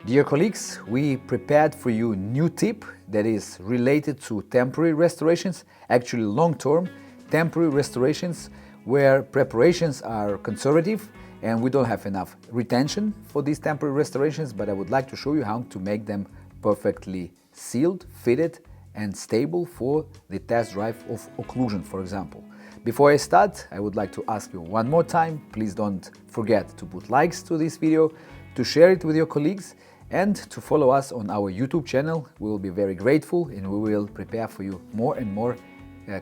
Dear colleagues, we prepared for you a new tip that is related to temporary restorations, actually long-term temporary restorations where preparations are conservative and we don't have enough retention for these temporary restorations, but I would like to show you how to make them perfectly sealed, fitted and stable for the test drive of occlusion, for example. Before I start, I would like to ask you one more time, please don't forget to put likes to this video, to share it with your colleagues and to follow us on our YouTube channel. We will be very grateful and we will prepare for you more and more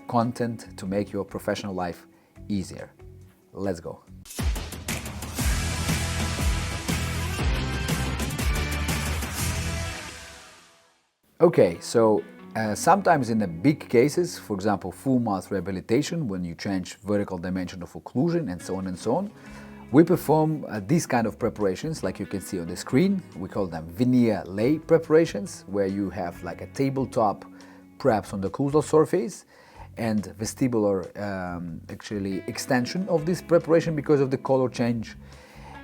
content to make your professional life easier. Let's go. Okay, so sometimes in the big cases, for example, full mouth rehabilitation, when you change vertical dimension of occlusion and so on, we perform these kind of preparations like you can see on the screen. We call them veneer lay preparations, where you have like a tabletop preps on the occlusal surface and vestibular actually extension of this preparation because of the color change.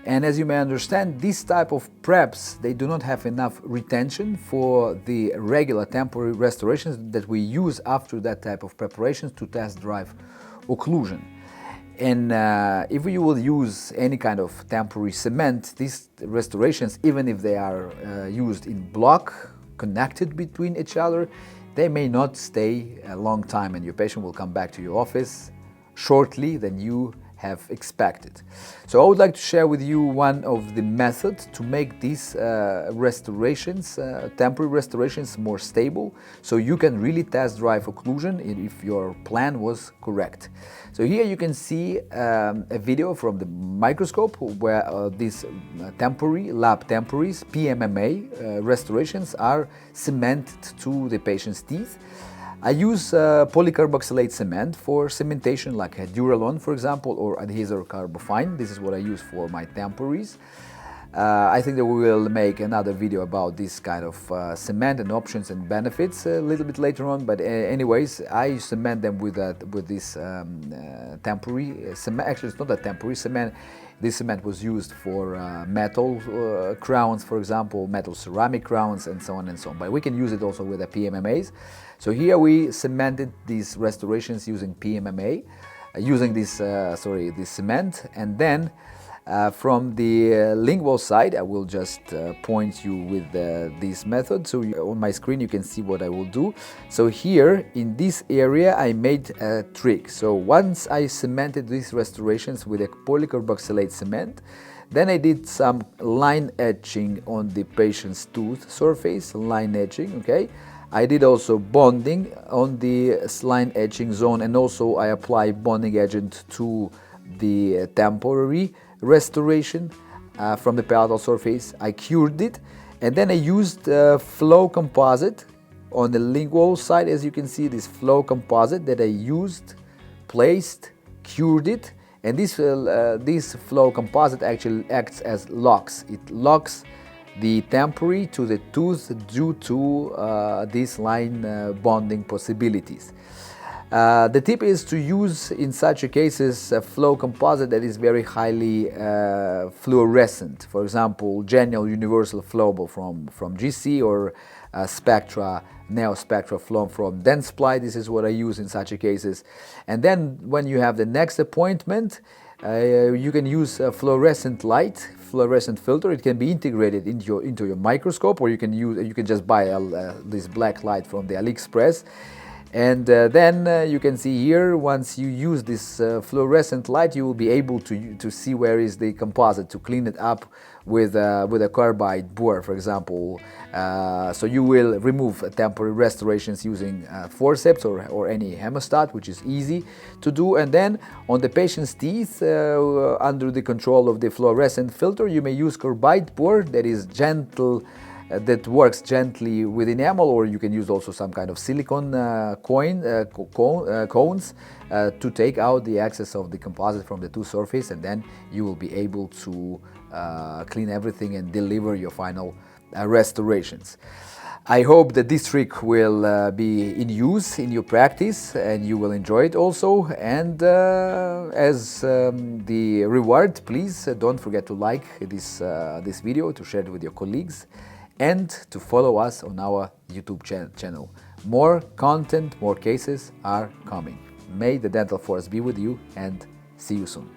And as you may understand, this type of preps, they do not have enough retention for the regular temporary restorations that we use after that type of preparations to test drive occlusion. And if you will use any kind of temporary cement, these restorations, even if they are used in block, connected between each other, they may not stay a long time and your patient will come back to your office shortly than you have expected. So I would like to share with you one of the methods to make these restorations, temporary restorations, more stable, so you can really test drive occlusion if your plan was correct. So here you can see a video from the microscope where these temporary, lab temporaries, PMMA restorations are cemented to the patient's teeth. I use polycarboxylate cement for cementation, like a Duralon, for example, or adhesive carbofine. This is what I use for my temporaries. I think that we will make another video about this kind of cement and options and benefits a little bit later on. But anyways, I cement them with this temporary cement. Actually, it's not a temporary cement. This cement was used for metal crowns, for example, metal ceramic crowns, and so on and so on. But we can use it also with the PMMAs. So here we cemented these restorations using PMMA, using this cement, and then from the lingual side, I will just point you with this method. So on my screen you can see what I will do. So here in this area I made a trick. So once I cemented these restorations with a polycarboxylate cement, then I did some line etching on the patient's tooth surface, line etching, okay? I did also bonding on the line etching zone, and also I apply bonding agent to the temporary restoration from the palatal surface. I cured it, and then I used flow composite on the lingual side. As you can see, this flow composite that I used, placed, cured it, and this flow composite actually acts as locks. It locks the temporary to the tooth due to these line bonding possibilities. The tip is to use in such cases a flow composite that is very highly fluorescent. For example, Genial Universal Flowable from GC, or Spectra, Neo Spectra Flow from Dentsply. This is what I use in such cases. And then when you have the next appointment, you can use a fluorescent light, fluorescent filter. It can be integrated into your microscope, or you can just buy this black light from the AliExpress. And then you can see here, once you use this fluorescent light, you will be able to see where is the composite, to clean it up with a carbide bore, for example. So you will remove temporary restorations using forceps or any hemostat, which is easy to do. And then on the patient's teeth, under the control of the fluorescent filter, you may use carbide bore that is gentle, that works gently with enamel, or you can use also some kind of silicone cones to take out the excess of the composite from the tooth surface, and then you will be able to clean everything and deliver your final restorations. I hope that this trick will be in use in your practice and you will enjoy it also. And as the reward, please don't forget to like this video, to share it with your colleagues, and to follow us on our YouTube channel. More content, more cases are coming. May the dental force be with you, and see you soon.